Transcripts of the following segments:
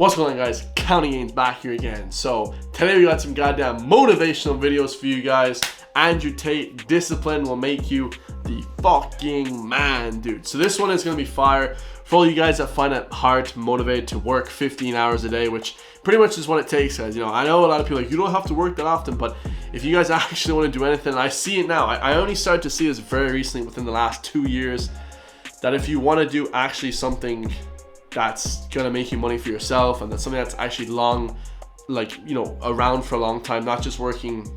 What's going on, guys? County Gains back here again. So today we got some goddamn motivational videos for you guys. Andrew Tate, discipline will make you the fucking man, dude. So this one is gonna be fire for all you guys that find it hard to motivate to work 15 hours a day, which pretty much is what it takes, guys. You know, I know a lot of people are like, you don't have to work that often, but if you guys actually want to do anything, I see it now. I only started to see this very recently within the last 2 years, that if you want to do actually something that's gonna make you money for yourself, and that's something that's actually long, like, you know, around for a long time, not just working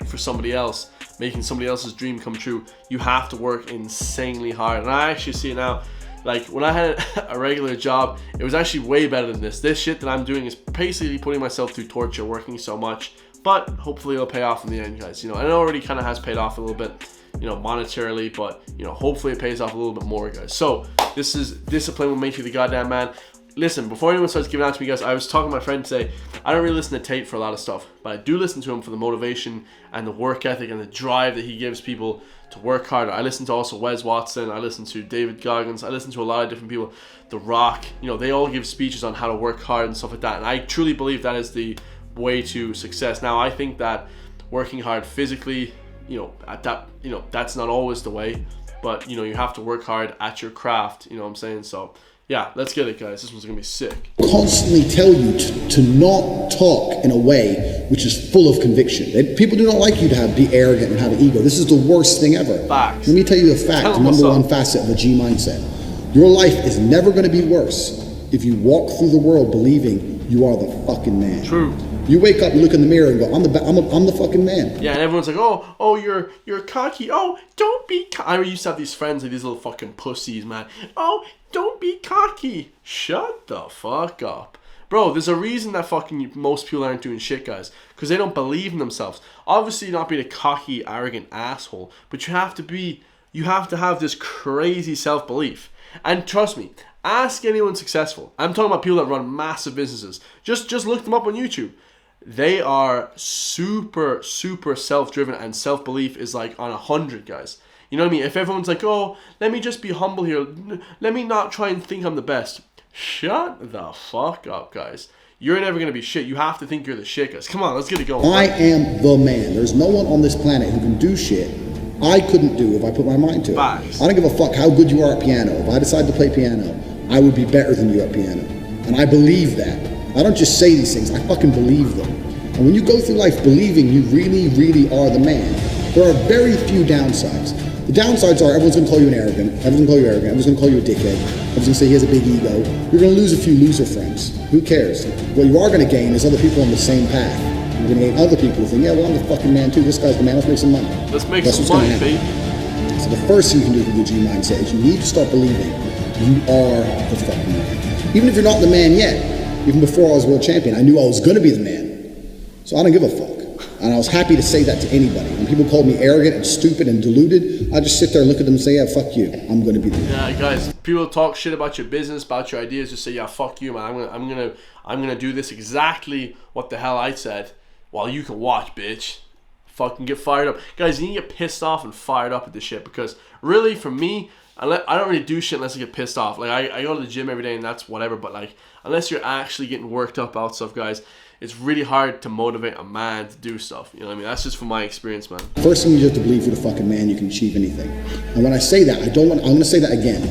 for somebody else, making somebody else's dream come true, you have to work insanely hard. And I actually see it now. Like, when I had a regular job, it was actually way better than this. This shit that I'm doing is basically putting myself through torture, working so much, but hopefully it'll pay off in the end, guys. You know, and it already kind of has paid off a little bit, you know, monetarily, but, you know, hopefully it pays off a little bit more, guys. So this is discipline will make you the goddamn man. Listen, before anyone starts giving out to me, guys, I was talking to my friend today. I don't really listen to Tate for a lot of stuff, but I do listen to him for the motivation and the work ethic and the drive that he gives people to work harder. I listen to also Wes Watson. I listen to David Goggins. I listen to a lot of different people. The Rock, you know, they all give speeches on how to work hard and stuff like that. And I truly believe that is the way to success. Now, I think that working hard physically, you know, at that, you know, that's not always the way, but, you know, you have to work hard at your craft, you know what I'm saying? So yeah, let's get it, guys. This one's gonna be sick. Constantly tell you to not talk in a way which is full of conviction. People do not like you to be arrogant and have an ego. This is the worst thing ever. Facts. Let me tell you a fact, the number one facet of a G mindset. Your life is never gonna be worse if you walk through the world believing you are the fucking man. True. You wake up, you look in the mirror and go, I'm the fucking man. Yeah, and everyone's like, oh, you're cocky. Oh, don't be cocky. I used to have these friends, like these little fucking pussies, man. Oh, don't be cocky. Shut the fuck up. Bro, there's a reason that fucking most people aren't doing shit, guys. Because they don't believe in themselves. Obviously, not being a cocky, arrogant asshole, but you have to have this crazy self-belief. And trust me, ask anyone successful. I'm talking about people that run massive businesses. Just look them up on YouTube. They are super, super self-driven, and self-belief is like on 100, guys. You know what I mean? If everyone's like, oh, let me just be humble here. Let me not try and think I'm the best. Shut the fuck up, guys. You're never going to be shit. You have to think you're the shit, guys. Come on, let's get it going. I am the man. There's no one on this planet who can do shit I couldn't do if I put my mind to it. Facts. I don't give a fuck how good you are at piano. If I decide to play piano, I would be better than you at piano. And I believe that. I don't just say these things, I fucking believe them. And when you go through life believing you really, really are the man, there are very few downsides. The downsides are everyone's gonna call you an arrogant, everyone's gonna call you arrogant, everyone's gonna call you a dickhead, everyone's gonna say he has a big ego. You're gonna lose a few loser friends. Who cares? What you are gonna gain is other people on the same path. You're gonna gain other people who think, yeah, well, I'm the fucking man too, this guy's the man, let's make some money. Let's make some money, baby. So the first thing you can do with your G mindset is you need to start believing you are the fucking man. Even if you're not the man yet, even before I was world champion, I knew I was going to be the man. So I don't give a fuck. And I was happy to say that to anybody. When people called me arrogant and stupid and deluded, I just sit there and look at them and say, yeah, fuck you. I'm going to be the man. Yeah, guys, people talk shit about your business, about your ideas, just say, yeah, fuck you, man. I'm gonna do this exactly what the hell I said, while you can watch, bitch. Fucking get fired up. Guys, you need to get pissed off and fired up at this shit, because really, for me, I don't really do shit unless I get pissed off. Like, I go to the gym every day and that's whatever, but like, unless you're actually getting worked up about stuff, guys, it's really hard to motivate a man to do stuff. You know what I mean? That's just from my experience, man. First thing you have to believe you're the fucking man, you can achieve anything. And when I say that, I'm gonna say that again.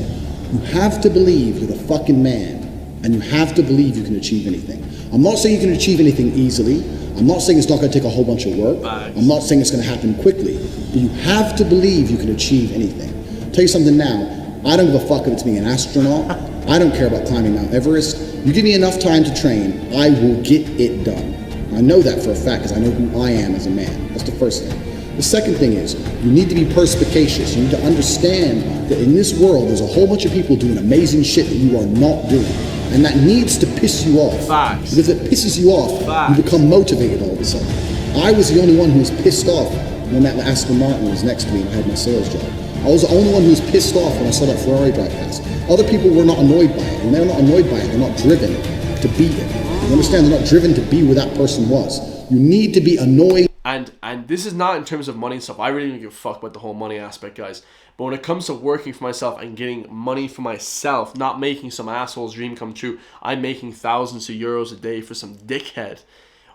You have to believe you're the fucking man, and you have to believe you can achieve anything. I'm not saying you can achieve anything easily. I'm not saying it's not gonna take a whole bunch of work. Thanks. I'm not saying it's gonna happen quickly. But you have to believe you can achieve anything. I'll tell you something now. I don't give a fuck if it's being an astronaut. I don't care about climbing Mount Everest. You give me enough time to train, I will get it done. I know that for a fact because I know who I am as a man. That's the first thing. The second thing is, you need to be perspicacious. You need to understand that in this world, there's a whole bunch of people doing amazing shit that you are not doing. And that needs to piss you off. Facts. Because if it pisses you off, Facts. you become motivated all of a sudden. I was the only one who was pissed off when that Aston Martin was next to me and I had my sales job. I was the only one who was pissed off when I saw that Ferrari drive past. Other people were not annoyed by it. When they're not annoyed by it, they're not driven to beat it. You understand? They're not driven to be where that person was. You need to be annoyed And this is not in terms of money and stuff. I really don't give a fuck about the whole money aspect, guys. But when it comes to working for myself and getting money for myself, not making some asshole's dream come true, I'm making thousands of euros a day for some dickhead,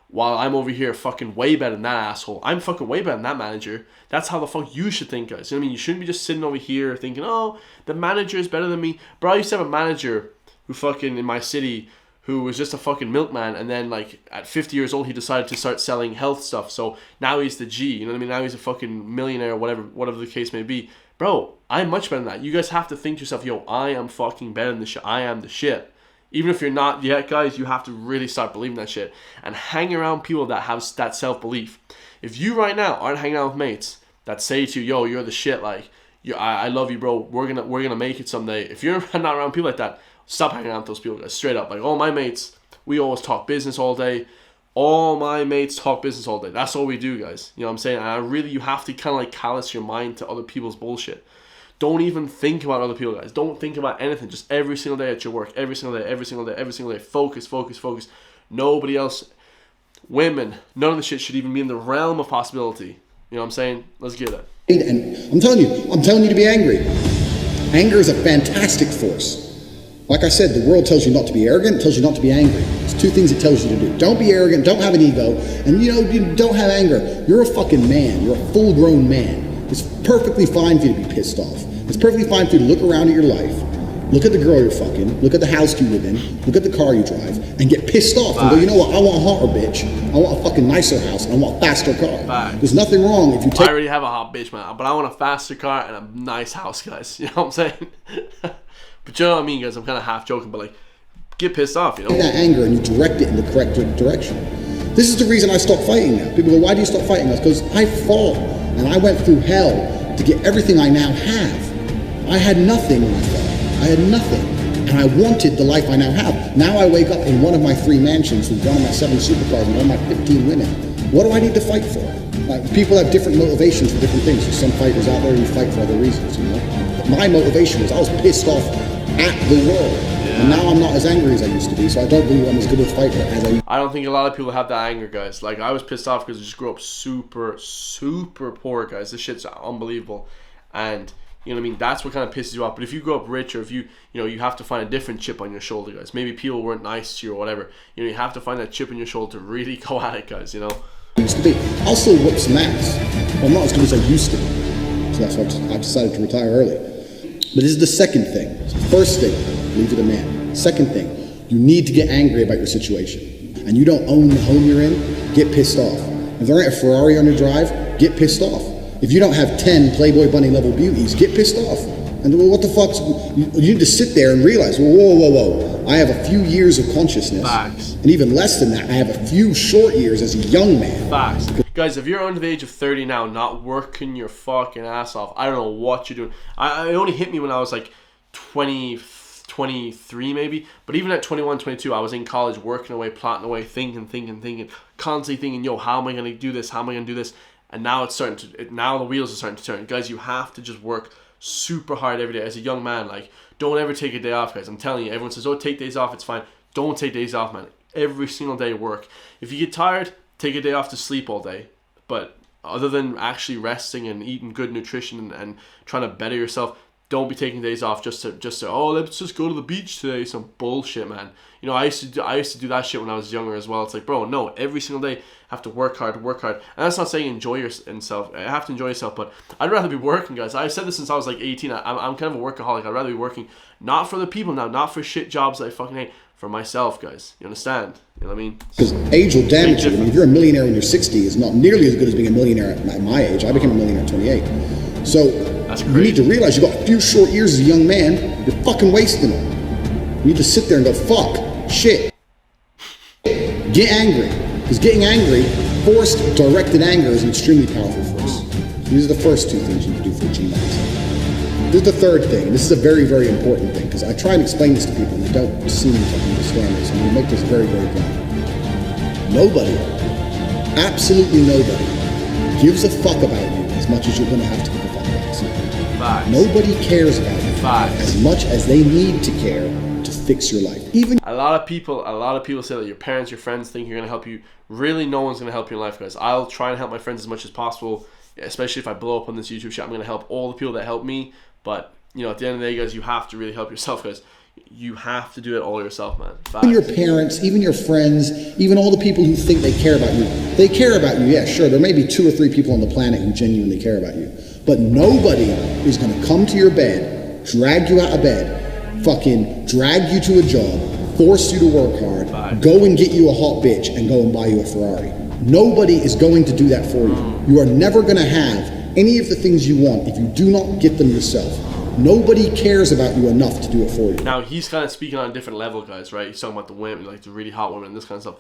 while I'm over here fucking way better than that asshole. I'm fucking way better than that manager. That's how the fuck you should think, guys. You know what I mean? You shouldn't be just sitting over here thinking, oh, the manager is better than me. Bro, I used to have a manager who fucking, in my city, who was just a fucking milkman, and then like at 50 years old he decided to start selling health stuff. So now he's the G, you know what I mean? Now he's a fucking millionaire, whatever the case may be. Bro, I'm much better than that. You guys have to think to yourself, yo, I am fucking better than this shit. I am the shit. Even if you're not yet, guys, you have to really start believing that shit and hang around people that have that self-belief. If you right now aren't hanging out with mates that say to you, yo, you're the shit, like, I love you, bro, we're gonna make it someday. If you're not around people like that, stop hanging out with those people, guys. Straight up. Like, all my mates, we always talk business all day. All my mates talk business all day. That's all we do, guys. You know what I'm saying? And you have to kind of like callous your mind to other people's bullshit. Don't even think about other people, guys. Don't think about anything. Just every single day at your work. Every single day, every single day, every single day. Focus, focus, focus. Nobody else. Women. None of the shit should even be in the realm of possibility. You know what I'm saying? Let's get it. And I'm telling you to be angry. Anger is a fantastic force. Like I said, the world tells you not to be arrogant, tells you not to be angry. It's two things it tells you to do. Don't be arrogant, don't have an ego, and you don't have anger. You're a fucking man. You're a full-grown man. It's perfectly fine for you to be pissed off. It's perfectly fine for you to look around at your life, look at the girl you're fucking, look at the house you live in, look at the car you drive, and get pissed off and go, you know what, I want a hotter bitch, I want a fucking nicer house, and I want a faster car. There's nothing wrong if you take... I already have a hot bitch, man, but I want a faster car and a nice house, guys. You know what I'm saying? But you know what I mean, guys? I'm kind of half joking, but like, get pissed off, you know? That anger and you direct it in the correct direction. This is the reason I stopped fighting now. People go, why do you stop fighting? That's because I fought and I went through hell to get everything I now have. I had nothing when I fought. I had nothing. And I wanted the life I now have. Now I wake up in one of my 3 mansions with one of my 7 supercars and one of my 15 women. What do I need to fight for? Like, people have different motivations for different things. There's some fighters out there who fight for other reasons, you know? But my motivation was I was pissed off at the world. And now I'm not as angry as I used to be, so I don't believe I'm as good a fighter as I used to be. I don't think a lot of people have that anger, guys. Like, I was pissed off because I just grew up super, super poor, guys. This shit's unbelievable. And, you know what I mean? That's what kind of pisses you off. But if you grow up rich, or if you have to find a different chip on your shoulder, guys. Maybe people weren't nice to you or whatever. You know, you have to find that chip on your shoulder to really go at it, guys, you know? Used to be. I'll still whoop some ass. I'm not as good as I used to be. So that's why I've decided to retire early. But this is the second thing. First thing, leave it a man. Second thing, you need to get angry about your situation. And you don't own the home you're in, get pissed off. If there ain't a Ferrari on your drive, get pissed off. If you don't have 10 Playboy Bunny level beauties, get pissed off. And well, what the fuck's... You need to sit there and realize, whoa. I have a few years of consciousness. Facts. And even less than that, I have a few short years as a young man. Facts. Guys, if you're under the age of 30 now, not working your fucking ass off, I don't know what you're doing. It only hit me when I was like 23 maybe. But even at 21, 22, I was in college working away, plotting away, thinking, constantly thinking, yo, how am I going to do this? How am I going to do this? And now now the wheels are starting to turn. Guys, you have to just work super hard every day as a young man. Like, don't ever take a day off, guys. I'm telling you, everyone says, oh, take days off, it's fine. Don't take days off, man. Every single day work. If you get tired, take a day off to sleep all day. But other than actually resting and eating good nutrition and trying to better yourself, don't be taking days off just to oh, let's just go to the beach today. Some bullshit, man. You know, I used to do that shit when I was younger as well. It's like, bro, no, every single day have to work hard. And that's not saying enjoy yourself. I have to enjoy yourself, but I'd rather be working, guys. I've said this since I was like 18. I'm kind of a workaholic. I'd rather be working, not for the people now, not for shit jobs that I fucking hate, for myself, guys. You understand? You know what I mean? Because age will damage you. I mean, if you're a millionaire when you're 60, it's not nearly as good as being a millionaire at my age. I became a millionaire at 28. So you need to realize you've got a few short years as a young man. You're fucking wasting them. You need to sit there and go, fuck, shit. Get angry. Because getting angry, forced, directed anger is an extremely powerful force. These are the first 2 things you can do for achieving that. This is the third thing, and this is a very, very important thing, because I try and explain this to people and they don't seem to understand this. I'm going to make this very, very plain. Nobody, absolutely nobody, gives a fuck about you as much as you're going to have to give a fuck about yourself. Nobody cares about you as much as they need to care to fix your life. Even I lot of people say that your parents, your friends think you're gonna help you. Really, no one's gonna help you in life, guys. I'll try and help my friends as much as possible, especially if I blow up on this YouTube shit. I'm gonna help all the people that help me. But you know, at the end of the day, guys, you have to really help yourself, guys. You have to do it all yourself, man. Even your parents, even your friends, even all the people who think they care about you. They care about you, yeah, sure. There may be 2 or 3 people on the planet who genuinely care about you. But nobody is going to come to your bed, drag you out of bed, fucking drag you to a job, force you to work hard, go and get you a hot bitch, and go and buy you a Ferrari. Nobody is going to do that for you. You are never going to have any of the things you want if you do not get them yourself. Nobody cares about you enough to do it for you. Now, he's kind of speaking on a different level, guys, right? He's talking about the women, like the really hot women and this kind of stuff.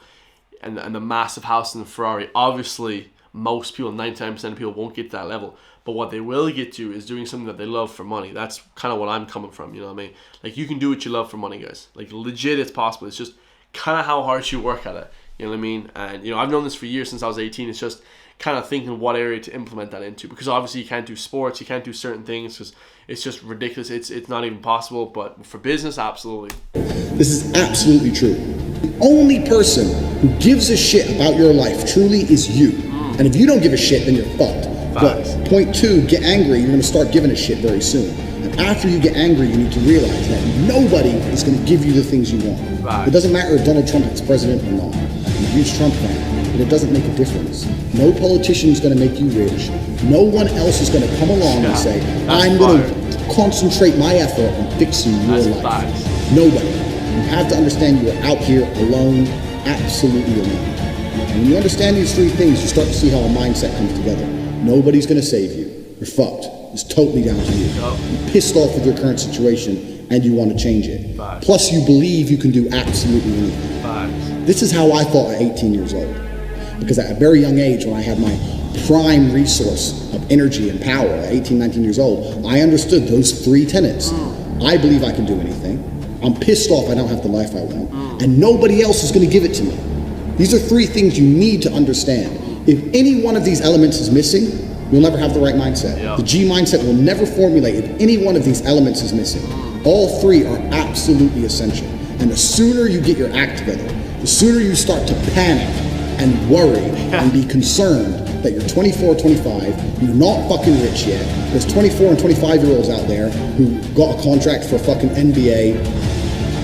And the massive house and the Ferrari. Obviously, most people, 99% of people won't get to that level. But what they will get to is doing something that they love for money. That's kind of what I'm coming from, you know what I mean? Like, you can do what you love for money, guys. Like, legit, it's possible. It's just kind of how hard you work at it. You know what I mean? And, you know, I've known this for years, since I was 18. It's just kind of thinking what area to implement that into, because obviously you can't do sports, you can't do certain things because it's just ridiculous. It's not even possible. But for business, absolutely. This is absolutely true. The only person who gives a shit about your life truly is you. And if you don't give a shit, then you're fucked. Facts. But point 2, get angry. You're going to start giving a shit very soon. And after you get angry, you need to realize that nobody is going to give you the things you want. Facts. It doesn't matter if Donald Trump is president or not. I'm a huge Trump fan, but it doesn't make a difference. No politician is going to make you rich. No one else is going to come along and say, I'm going to concentrate my effort on fixing your life. Facts. Nobody. You have to understand you are out here alone, absolutely alone. And when you understand these 3 things, you start to see how a mindset comes together. Nobody's going to save you. You're fucked. It's totally down to you. You're pissed off with your current situation and you want to change it. Facts. Plus, you believe you can do absolutely anything. Facts. This is how I thought at 18 years old. Because at a very young age, when I had my prime resource of energy and power at 18, 19 years old, I understood those 3 tenets. I believe I can do anything. I'm pissed off I don't have the life I want. And nobody else is going to give it to me. These are 3 things you need to understand. If any one of these elements is missing, you'll never have the right mindset. Yep. The G mindset will never formulate if any one of these elements is missing. All 3 are absolutely essential. And the sooner you get your act together, the sooner you start to panic and worry and be concerned that you're 24, 25, you're not fucking rich yet. There's 24 and 25-year-olds out there who got a contract for fucking NBA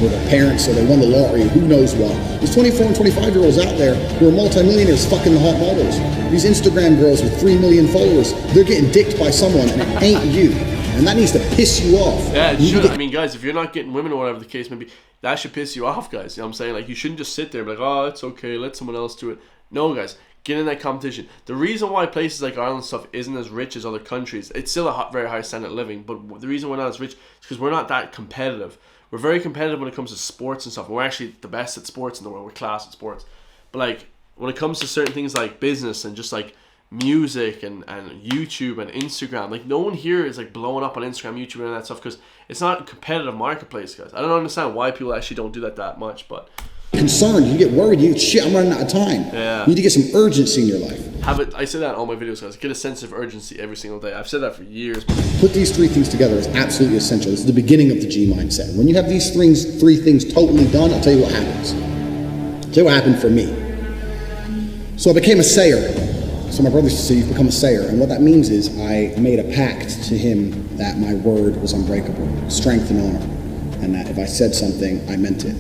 with their parents, or they won the lottery, who knows what. There's 24 and 25-year-olds out there who are multimillionaires fucking the hot models. These Instagram girls with 3 million followers, they're getting dicked by someone and it ain't you. And that needs to piss you off. Yeah, it should. I mean, guys, if you're not getting women or whatever the case may be, that should piss you off, guys. You know what I'm saying? Like, you shouldn't just sit there and be like, oh, it's okay, let someone else do it. No, guys, get in that competition. The reason why places like Ireland and stuff isn't as rich as other countries, it's still a very high standard of living, but the reason we're not as rich is because we're not that competitive. We're very competitive when it comes to sports and stuff. We're actually the best at sports in the world. We're class at sports. But like when it comes to certain things like business and just like music and YouTube and Instagram, like no one here is like blowing up on Instagram, YouTube and all that stuff because it's not a competitive marketplace, guys. I don't understand why people actually don't do that much, but concerned, you get worried, you shit, I'm running out of time. Yeah. You need to get some urgency in your life. I say that in all my videos, guys. Get a sense of urgency every single day. I've said that for years. Put these 3 things together is absolutely essential. This is the beginning of the G mindset. When you have these 3 things totally done, I'll tell you what happens. I'll tell you what happened for me. So I became a sayer. So my brother used to say, you've become a sayer. And what that means is I made a pact to him that my word was unbreakable, strength and honor. And that if I said something, I meant it.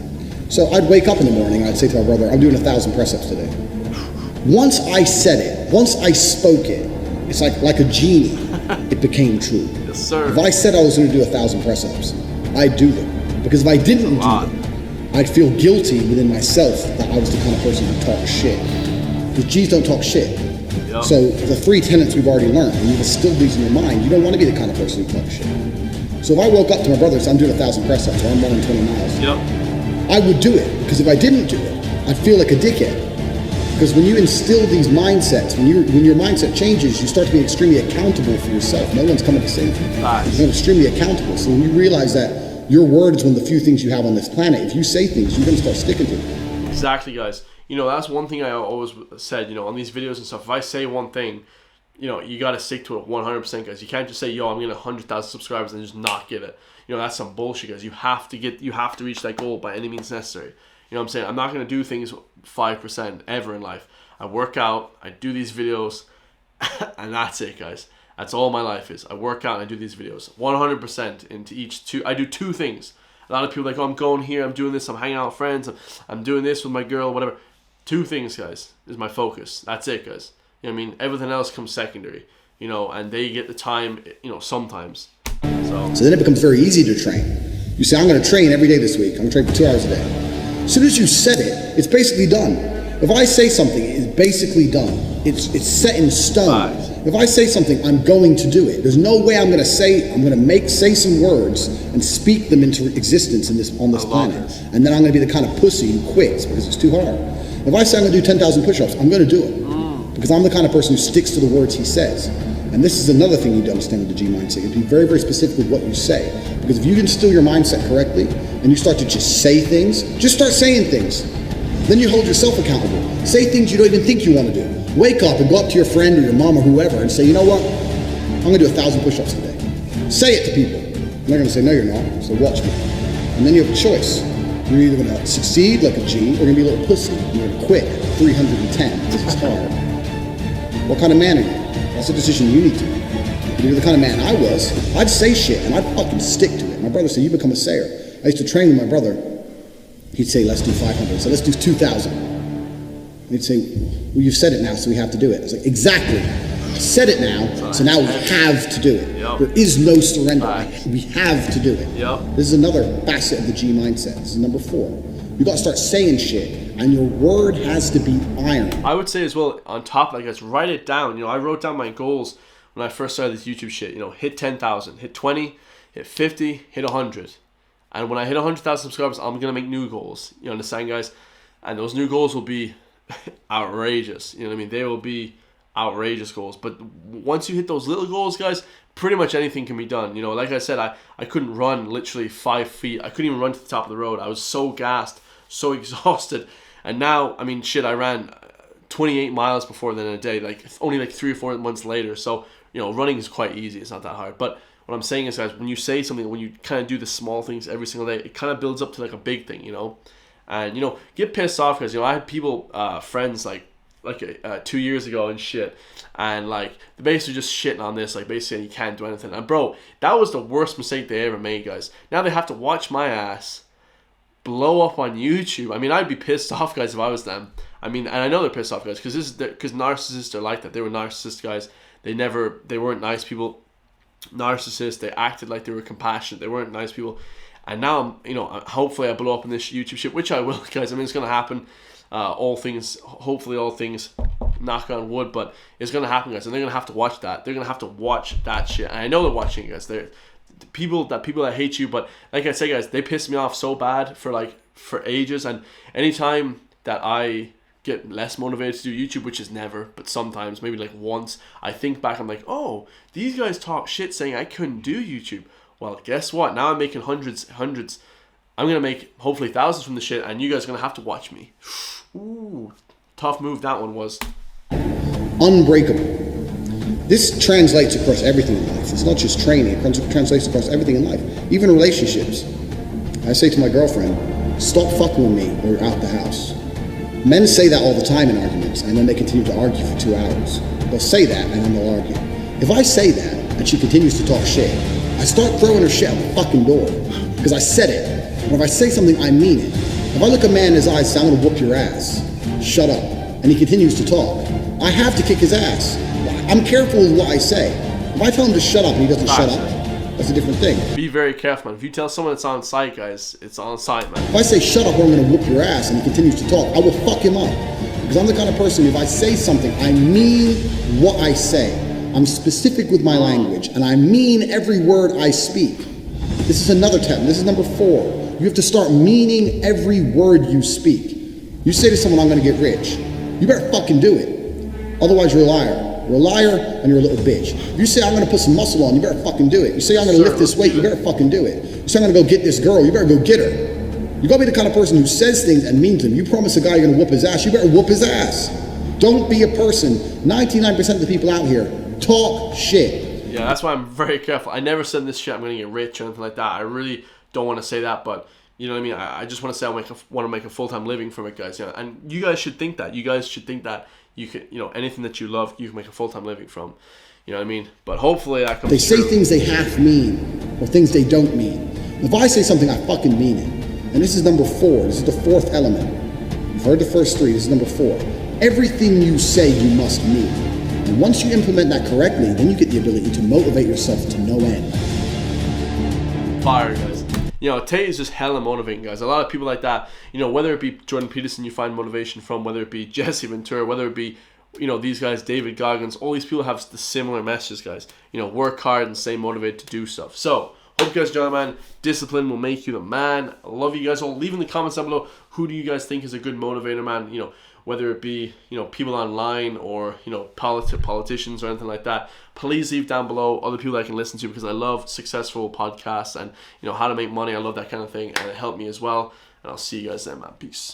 So I'd wake up in the morning and I'd say to my brother, I'm doing 1,000 press-ups today. Once I said it, once I spoke it, it's like a genie, it became true. Yes, sir. If I said I was going to do 1,000 press-ups, I'd do them. Because if I didn't do them, I'd feel guilty within myself that I was the kind of person who talks shit. Because G's don't talk shit. Yep. So the 3 tenets we've already learned, and you've instilled these in your mind, you don't want to be the kind of person who talks shit. So if I woke up to my brother and said, I'm doing 1,000 press-ups, or I'm running 20 miles, I would do it, because if I didn't do it, I'd feel like a dickhead. Because when you instill these mindsets, when your mindset changes, you start to be extremely accountable for yourself. No one's coming to save you. Nice. You're extremely accountable. So when you realize that your word is one of the few things you have on this planet, if you say things, you're going to start sticking to them. Exactly, guys. You know, that's one thing I always said, you know, on these videos and stuff. If I say one thing, you know, you got to stick to it 100%, guys. You can't just say, yo, I'm getting 100,000 subscribers and just not get it. You know, that's some bullshit, guys. You have to reach that goal by any means necessary. You know what I'm saying? I'm not going to do things 5% ever in life. I work out, I do these videos, and that's it, guys. That's all my life is. I work out and I do these videos 100% into each two. I do two things. A lot of people are like, oh, I'm going here, I'm doing this, I'm hanging out with friends, I'm doing this with my girl, whatever. Two things, guys, is my focus. That's it, guys. You know what I mean? Everything else comes secondary, you know, and they get the time, you know, sometimes. So then it becomes very easy to train. You say, I'm going to train every day this week. I'm going to train for 2 hours a day. As soon as you said it, it's basically done. If I say something, it's basically done. It's set in stone. If I say something, I'm going to do it. There's no way I'm going to say some words and speak them into existence on this planet. And then I'm going to be the kind of pussy who quits because it's too hard. If I say I'm going to do 10,000 push-ups, I'm going to do it. Because I'm the kind of person who sticks to the words he says. And this is another thing you need to understand with the G mindset. You be very, very specific with what you say. Because if you can instill your mindset correctly and you start to just say things, just start saying things. Then you hold yourself accountable. Say things you don't even think you want to do. Wake up and go up to your friend or your mom or whoever and say, you know what? I'm going to do 1,000 push-ups today. Say it to people. And they're going to say, no, you're not. So watch me. And then you have a choice. You're either going to succeed like a G or you're going to be a little pussy. You're going to quit at 310 because it's hard. What kind of man are you? That's a decision you need to make. If you're the kind of man I was, I'd say shit and I'd fucking stick to it. My brother said, you become a sayer. I used to train with my brother. He'd say, let's do 500. So let's do 2,000. He'd say, well, you've said it now, so we have to do it. I was like, exactly. I said it now, so now we have to do it. There is no surrender. We have to do it. This is another facet of the G mindset. This is number 4. You got to start saying shit, and your word has to be iron. I would say as well, on top of that, guys, write it down. You know, I wrote down my goals when I first started this YouTube shit. You know, hit 10,000, hit 20, hit 50, hit 100. And when I hit 100,000 subscribers, I'm going to make new goals. You understand, guys? And those new goals will be outrageous. You know what I mean? They will be outrageous goals. But once you hit those little goals, guys, pretty much anything can be done. You know, like I said, I couldn't run literally 5 feet. I couldn't even run to the top of the road. I was so gassed, so exhausted. And now, I mean, shit, I ran 28 miles before then in a day, like only like 3 or 4 months later. So, you know, running is quite easy. It's not that hard. But what I'm saying is, guys, when you say something, when you kind of do the small things every single day, it kind of builds up to like a big thing, you know? And, you know, get pissed off because, you know, I had people, friends like 2 years ago and shit, and like they basically just shitting on this, like basically you can't do anything. And bro, that was the worst mistake they ever made, guys. Now they have to watch my ass blow up on YouTube. I mean, I'd be pissed off, guys, if I was them. I mean, and I know they're pissed off, guys, because narcissists are like that. They were narcissist guys. They weren't nice people. Narcissists, they acted like they were compassionate. They weren't nice people. And now, you know, hopefully I blow up in this YouTube shit, which I will, guys. I mean, it's going to happen. Hopefully all things, knock on wood, but it's going to happen, guys. And they're going to have to watch that. They're going to have to watch that shit. And I know they're watching it, guys. They're people that hate you, but like I said, guys, they piss me off so bad for ages. And anytime that I get less motivated to do YouTube, which is never, but sometimes, maybe like once, I think back, I'm like, oh, these guys talk shit saying I couldn't do YouTube. Well, guess what? Now I'm making hundreds. I'm going to make hopefully thousands from the shit, and you guys are going to have to watch me. Ooh, tough move that one was. Unbreakable. This translates across everything in life. It's not just training. It translates across everything in life. Even relationships. I say to my girlfriend, stop fucking with me or you're out the house. Men say that all the time in arguments, and then they continue to argue for 2 hours. They'll say that, and then they'll argue. If I say that, and she continues to talk shit, I start throwing her shit out the fucking door. Because I said it. And if I say something, I mean it. If I look a man in his eyes and say, I'm going to whoop your ass, shut up, and he continues to talk, I have to kick his ass. I'm careful with what I say. If I tell him to shut up and he doesn't shut up, that's a different thing. Be very careful, man. If you tell someone it's on site, guys, it's on site, man. If I say shut up or I'm going to whoop your ass and he continues to talk, I will fuck him up. Because I'm the kind of person, if I say something, I mean what I say. I'm specific with my language, and I mean every word I speak. This is another tip. This is number 4. You have to start meaning every word you speak. You say to someone, I'm going to get rich. You better fucking do it. Otherwise, you're a liar. You're a liar, and you're a little bitch. If you say, I'm going to put some muscle on, you better fucking do it. You say, I'm going to lift this weight, you better fucking do it. You say, I'm going to go get this girl, you better go get her. You got to be the kind of person who says things and means them. You promise a guy you're going to whoop his ass, you better whoop his ass. Don't be a person. 99% of the people out here talk shit. Yeah, that's why I'm very careful. I never said this shit, I'm going to get rich or anything like that. I really don't want to say that, but you know what I mean? I just want to say I want to make a full-time living from it, guys. Yeah, and you guys should think that. You guys should think that you can, you know, anything that you love, you can make a full-time living from. You know what I mean? But hopefully that comes They say true. things they half mean or things they don't mean. If I say something, I fucking mean it. And this is number 4. This is the 4th element. You've heard the first 3. This is number 4. Everything you say, you must mean. And once you implement that correctly, then you get the ability to motivate yourself to no end. Fire, guys. You know, Tate is just hella motivating, guys. A lot of people like that, you know, whether it be Jordan Peterson you find motivation from, whether it be Jesse Ventura, whether it be, you know, these guys, David Goggins, all these people have the similar messages, guys. You know, work hard and stay motivated to do stuff. So, hope you guys enjoy, man. Discipline will make you the man. I love you guys all. Leave in the comments down below, who do you guys think is a good motivator, man? You know, whether it be, you know, people online or, you know, politicians or anything like that. Please leave down below other people I can listen to, because I love successful podcasts and, you know, how to make money. I love that kind of thing, and it helped me as well. And I'll see you guys then, man. Peace.